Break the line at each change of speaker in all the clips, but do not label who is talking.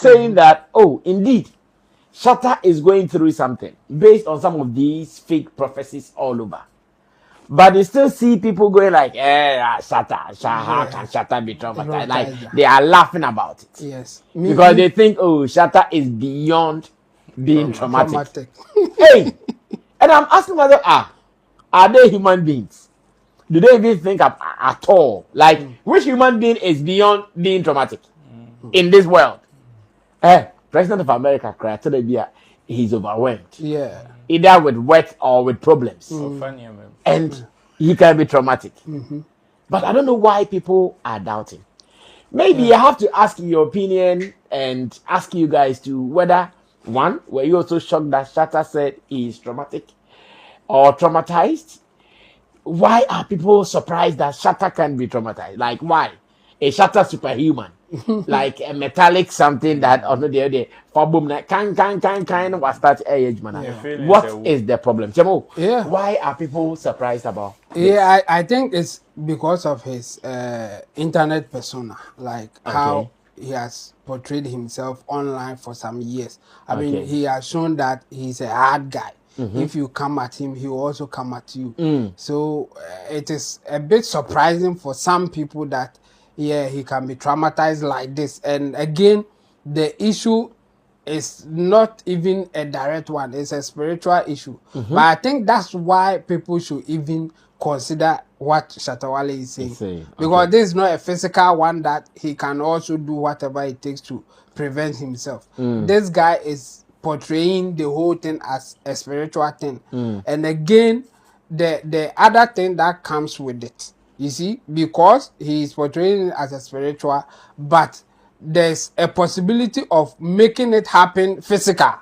saying that, oh, indeed, Shatta is going through something based on some of these fake prophecies all over. But you still see people going like, Shatta, how can Shatta be traumatized? Like, they are laughing about it.
Yes.
Because they think, oh, Shatta is beyond being traumatic. Hey! And I'm asking myself, are they human beings? Do they even think at all? Like, which human being is beyond being traumatic in this world? President of America, he's overwhelmed.
Yeah.
Either with work or with problems. And he can be traumatic. But I don't know why people are doubting. Maybe I have to ask your opinion and ask you guys to whether, one, were you also shocked that Shatta said he is traumatic or traumatized? Why are people surprised that Shatta can be traumatized? Like, why? A Shatta superhuman. Like a metallic something that on the other for boom kind was that age man. What is the problem? Jamo, why are people surprised about this?
Yeah, I think it's because of his internet persona, like how he has portrayed himself online for some years. I mean, he has shown that he's a hard guy. If you come at him, he will also come at you. So it is a bit surprising for some people that he can be traumatized like this. And again, the issue is not even a direct one, it's a spiritual issue. But I think that's why people should even consider what Shatta Wale is saying. Because this is not a physical one that he can also do whatever it takes to prevent himself. This guy is portraying the whole thing as a spiritual thing. And again, the other thing that comes with it, you see, because he is portraying it as a spiritual, but there's a possibility of making it happen physical.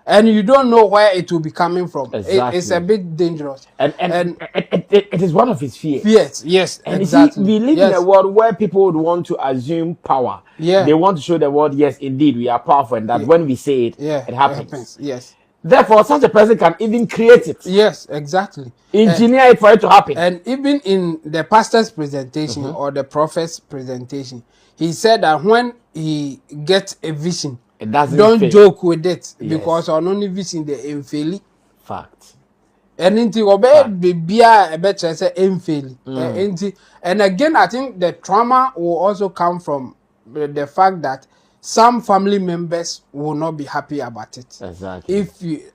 And you don't know where it will be coming from. It's a bit dangerous.
And it is one of his fears.
Yes,
and
exactly.
You see, we live in a world where people would want to assume power. They want to show the world, yes, indeed, we are powerful, and that when we say it, it happens.
Yes.
Therefore, such a person can even create it.
Yes, exactly.
Engineer it for it to happen.
And even in the pastor's presentation or the prophet's presentation, he said that when he gets a vision, don't joke with it, because on only vision the infeli.
Fact.
And and again, I think the trauma will also come from the fact that some family members will not be happy about it.
Exactly.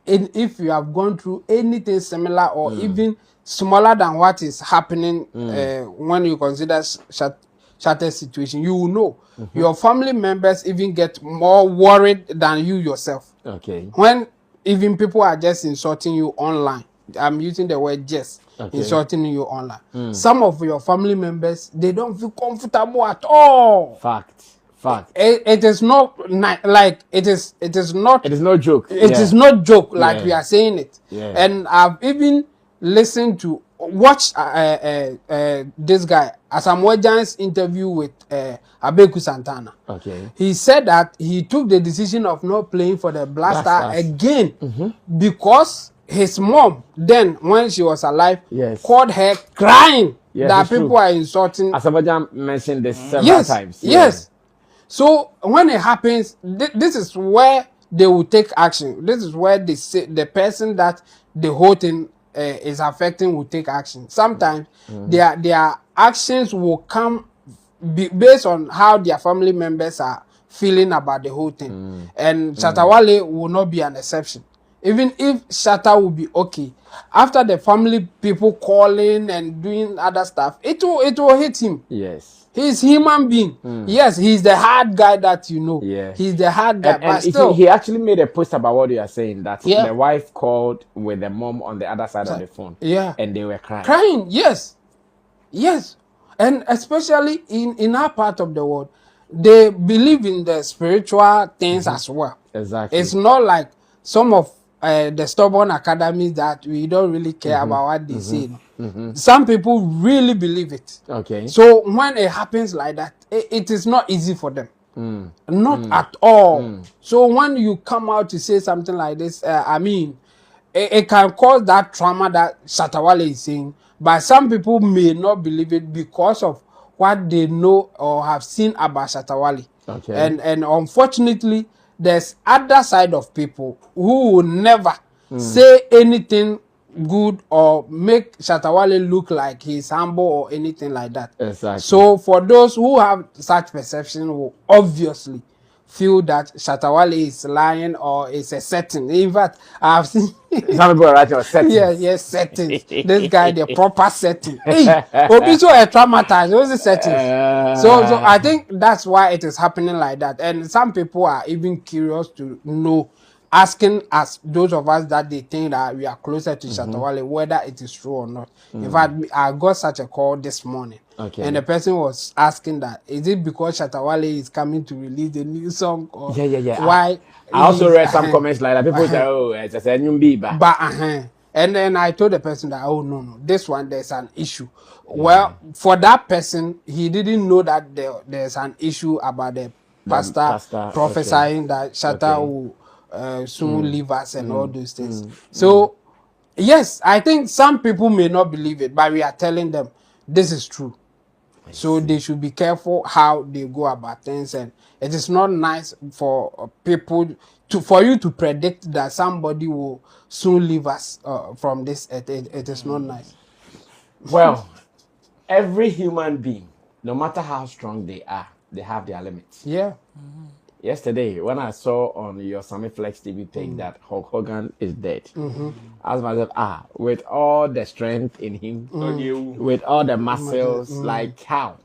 If you have gone through anything similar or even smaller than what is happening when you consider Shatta's situation, you will know your family members even get more worried than you yourself. When even people are just insulting you online. I'm using the word just insulting you online. Some of your family members, they don't feel comfortable at all.
Fact.
It is not like it is not.
It is no joke.
It is not joke like we are saying it. And I've even listened to watch this guy Asamoah interview with Abeku Santana. He said that he took the decision of not playing for the Black Star again because his mom then, when she was alive, called her crying that people are insulting.
Asamoah mentioned this several times.
Yes. So when it happens, this is where they will take action. This is where they say the person that the whole thing is affecting will take action. Sometimes their actions will come based on how their family members are feeling about the whole thing. And Shatta Wale will not be an exception. Even if Shatta will be okay, after the family people calling and doing other stuff, it will hit him. He's human being. Yes, he's the hard guy that you know. He's the hard guy. But still,
he actually made a post about what you are saying, that the wife called with the mom on the other side of the phone. And they were crying.
Yes. And especially in our part of the world, they believe in the spiritual things as well. It's not like some of the stubborn academies that we don't really care about what they say. Some people really believe it. So when it happens like that, it is not easy for them. Not at all. So when you come out to say something like this, I mean, it can cause that trauma that Shatta Wale is saying. But some people may not believe it because of what they know or have seen about Shatta Wale.
Okay.
And unfortunately, there's other side of people who will never say anything good or make Shatta Wale look like he's humble or anything like that.
Exactly.
So for those who have such perception will obviously feel that Shatta Wale is lying or is a setting. In fact, I've seen
some people are writing settings.
yes, settings. This guy, the proper setting. Hey, Obi so traumatized. What's the settings? So I think that's why it is happening like that. And some people are even curious to know, asking us, those of us that they think that we are closer to Shatta Wale, whether it is true or not. In fact, I got such a call this morning.
Okay.
And the person was asking that, is it because Shatta Wale is coming to release the new song? Or why?
I also read some comments like that. People say, oh, it's a new biba.
But and then I told the person that, oh no, this one there's an issue. Well, for that person, he didn't know that there's an issue about the pastor prophesying that Shatta will soon leave us and all those things. So yes, I think some people may not believe it, but we are telling them this is true. So they should be careful how they go about things, and it is not nice for people for you to predict that somebody will soon leave us from this. It is not nice.
Well, every human being, no matter how strong they are, they have their limits.
Yeah.
Yesterday, when I saw on your Sammy Flex TV page that Hulk Hogan is dead, I asked myself, with all the strength in him, with all the muscles, like how?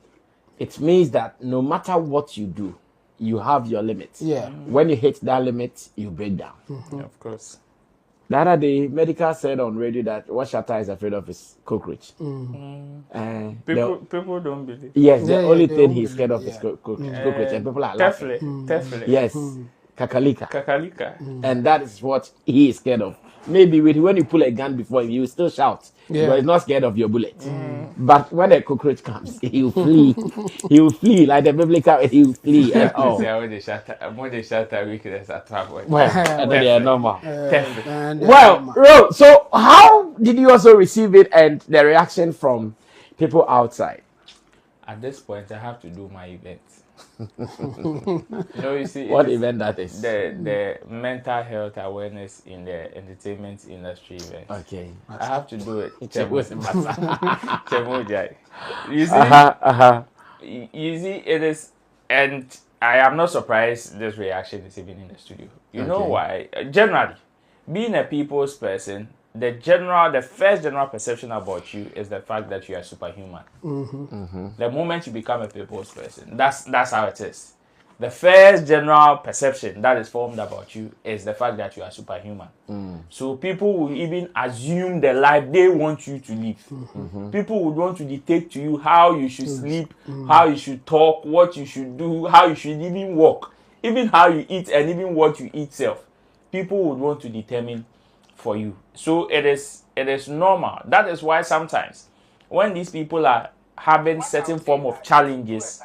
It means that no matter what you do, you have your limits.
Yeah.
When you hit that limit, you break down.
Yeah, of course.
The other day, Medical said on radio that what Shatta is afraid of is cockroach.
People don't believe.
Yes, the only thing he's scared of is cockroach. And people are laughing.
Definitely.
Yes, kakalika.
Kakalika.
And that is what he is scared of. Maybe when you pull a gun before him, you will still shout. But he's not scared of your bullet. But when a cockroach comes, he will flee. He will flee like the biblical. He will flee. And all.
More the Shatta weakness at travel.
Well, and then they are normal.
Well,
so how did you also receive it and the reaction from people outside?
At this point, I have to do my events. You see,
what event that is?
The mental health awareness in the entertainment industry event.
Okay,
I have to do it. You see, you see, it is, and I am not surprised this reaction is even in the studio. You know why? Generally, being a people's person, the first general perception about you is the fact that you are superhuman. The moment you become a people's person, that's how it is. The first general perception that is formed about you is the fact that you are superhuman. So people will even assume the life they want you to live. People would want to dictate to you how you should sleep, how you should talk, what you should do, how you should even walk, even how you eat and even what you eat self. People would want to determine for you. So it is normal. That is why sometimes when these people are having certain form of challenges,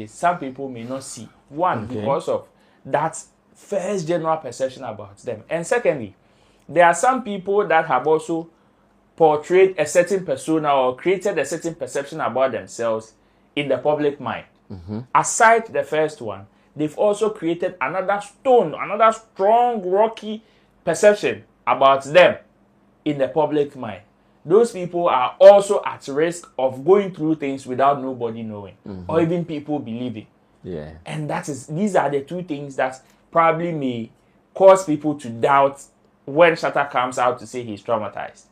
some people may not see. One, because of that first general perception about them. And secondly, there are some people that have also portrayed a certain persona or created a certain perception about themselves in the public mind. Aside the first one, they've also created another strong, rocky perception about them in the public mind. Those people are also at risk of going through things without nobody knowing, or even people believing.
Yeah.
And these are the two things that probably may cause people to doubt when Shatta comes out to say he's traumatized.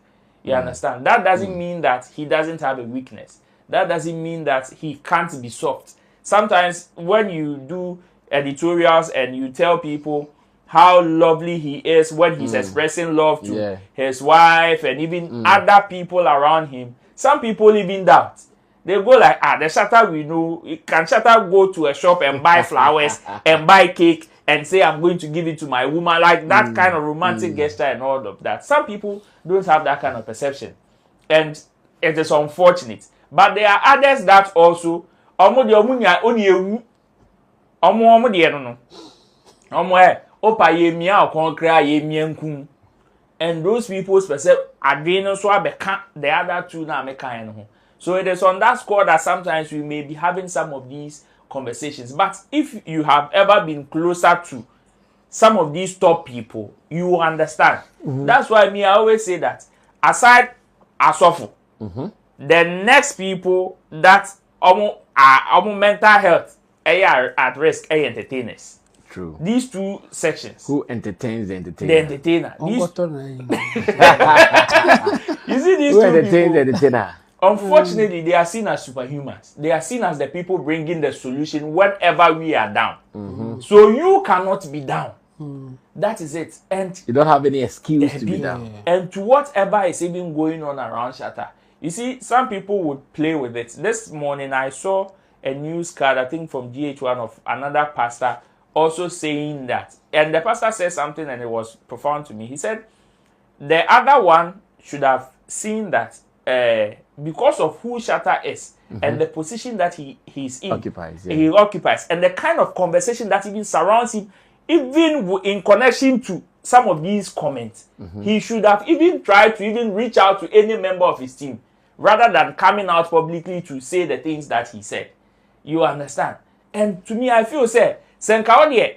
You understand? That doesn't mean that he doesn't have a weakness. That doesn't mean that he can't be soft. Sometimes when you do editorials and you tell people how lovely he is when he's expressing love to his wife and even other people around him, some people even doubt. They go like, the Shatta we know, can Shatta go to a shop and buy flowers and buy cake and say, I'm going to give it to my woman, like that kind of romantic gesture and all of that. Some people don't have that kind of perception. And it is unfortunate. But there are others that also, and those people's perceive adwene so abeka the other two na meka hen ho. So it is on that score that sometimes we may be having some of these conversations. But if you have ever been closer to some of these top people, you will understand. That's why I always say that aside Asofo, the next people that are mental health are at risk are entertainers.
True.
These two sections.
Who entertains the entertainer?
The entertainer. You see these
Who
two
entertains
people,
the entertainer?
unfortunately, they are seen as superhumans. They are seen as the people bringing the solution whenever we are down. So you cannot be down. That is it. And
you don't have any excuse to be down.
And to whatever is even going on around Shatta. You see, some people would play with it. This morning I saw a news card, I think from GH1, of another pastor also saying that. And the pastor said something and it was profound to me. He said the other one should have seen that because of who Shatta is and the position that he's in, he occupies, and the kind of conversation that even surrounds him, even in connection to some of these comments, he should have even tried to even reach out to any member of his team rather than coming out publicly to say the things that he said. You understand? And to me, I feel say Senkaodie,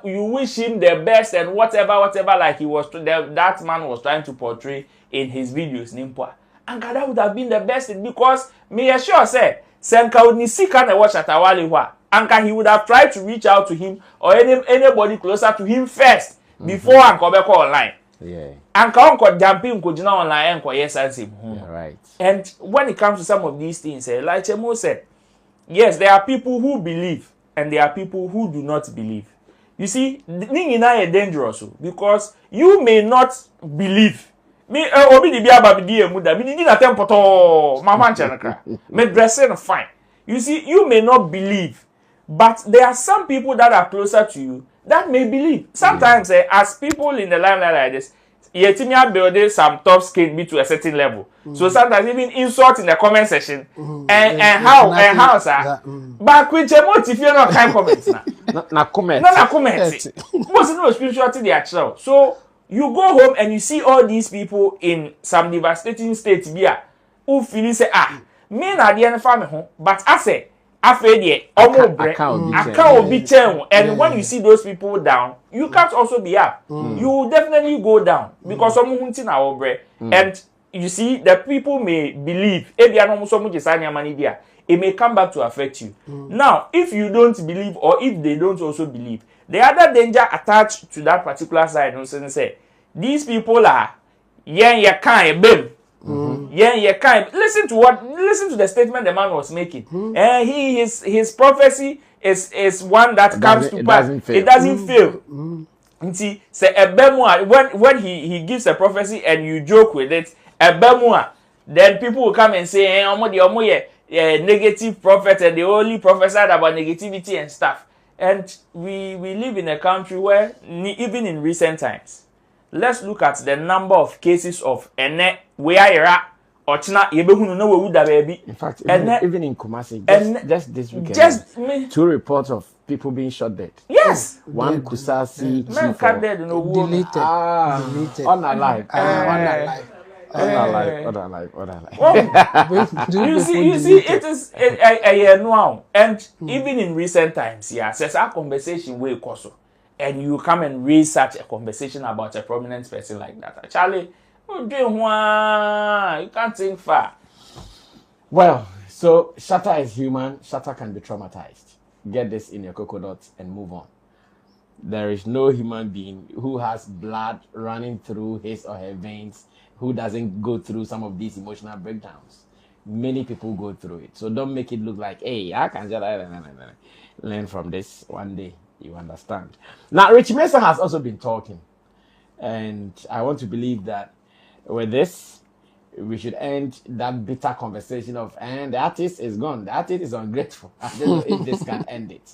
you wish him the best and whatever, like he was that man was trying to portray in his videos. And that would have been the best because me assure say Senkaodie see can watch Shatta Wale and he would have tried to reach out to him or anybody closer to him first before Ankobeko online.
Yeah.
And Uncle jumping Kujina online and yes,
right.
And when it comes to some of these things, like Chemo said, yes, there are people who believe and there are people who do not believe. You see, Ningina is dangerous because you may not believe. Me obi di bia ba bi muda me di na tempoto ma fanche nakra me dressing fine. You see, you may not believe, but there are some people that are closer to you that may believe. Sometimes as people in the limelight like this, Yetimia building some top skin be to a certain level. So sometimes even insult in the comment section and how sir. But when Chemo if you're not kind comments
na comment.
Na comment. Most no spirituality they actual. So you go home and you see all these people in some devastating state here who feel say me na dey na me ho, but I say afede account be chen, and when you see those people down, you can't also be up. You will definitely go down because some hunti na obre. And you see the people may believe it may come back to affect you. Now if you don't believe or if they don't also believe, the other danger attached to that particular side also say these people are listen to the statement the man was making. His prophecy is one that comes to pass. It doesn't fail. See, say when he gives a prophecy and you joke with it, then people will come and say, negative prophet and they only prophesied about negativity and stuff. And we live in a country where even in recent times, let's look at the number of cases of where Ochina yebehunu no we da baby.
In fact, even in Kumasi, just this weekend, 2 reports of people being shot dead.
Yes.
One Kusasi
men cut dead no
deleted.
Unalive.
You see, it is a year now, and even in recent times, says our conversation way coso, and you come and raise such a conversation about a prominent person like that. Charlie, you can't think far.
Well, so Shatta is human. Shatta can be traumatized. Get this in your coconuts and move on. There is no human being who has blood running through his or her veins who doesn't go through some of these emotional breakdowns. Many people go through it. So don't make it look like, hey, I can just learn from this one day. You understand? Now, Richie Mason has also been talking. And I want to believe that with this, we should end that bitter conversation of, and the artist is gone. The artist is ungrateful. I don't know if this can end it.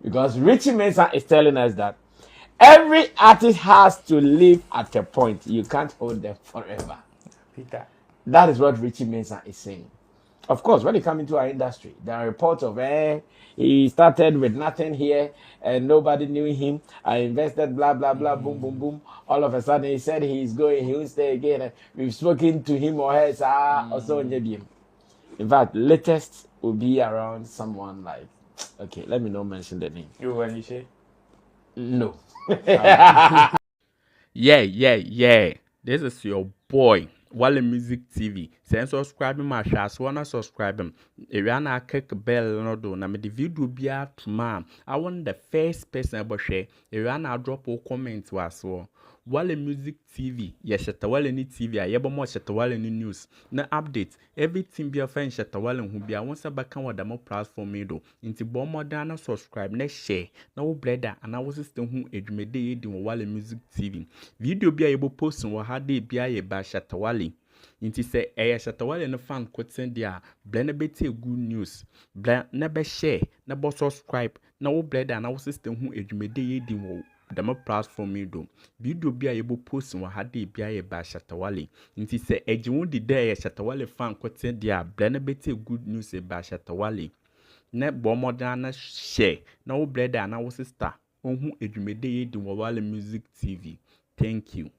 Because Richie Mason is telling us that every artist has to live at a point. You can't hold them forever.
Peter.
That is what Richie Mason is saying. Of course, when he come into our industry, there are reports of he started with nothing here and nobody knew him. I invested, blah blah blah, boom boom boom. All of a sudden, he said he's going, he will stay again. We've spoken to him or her, also in fact, latest will be around someone like, okay, let me not mention the name.
You when you say?
No.
Yeah. This is your boy, Wale Music TV. Send subscribe my show. Wanna subscribe him. If you wanna click bell, no do. Na me the video be out tomorrow. I want the first person about share. If you wanna drop a comment was so. Wale Music TV. Yes, Shatta Wale ni TV. I yebo mo Shatta Wale ni news. Na update. Everything be a friend Shatta Wale who be a once a back on the more platform me do. Into bomb more than subscribe. Next share. Now brother and I was system who edumede di Wale Music TV. Video be able post on ha de be a ba Shatta Wale. Inti say Shatta Wale no fan quoting dia blend beti good news. Blend never share, never subscribe. Now brother and our system who edumede di wo the more platform me do. Video be able post on ha de be a ba Shatta Wale. Inti say ejimu di there Shatta Wale fan quoting dia blend beti good news ba Shatta Wale. Ne bomb na share. Now brother and our sister who edumede di Wale Music TV. Thank you.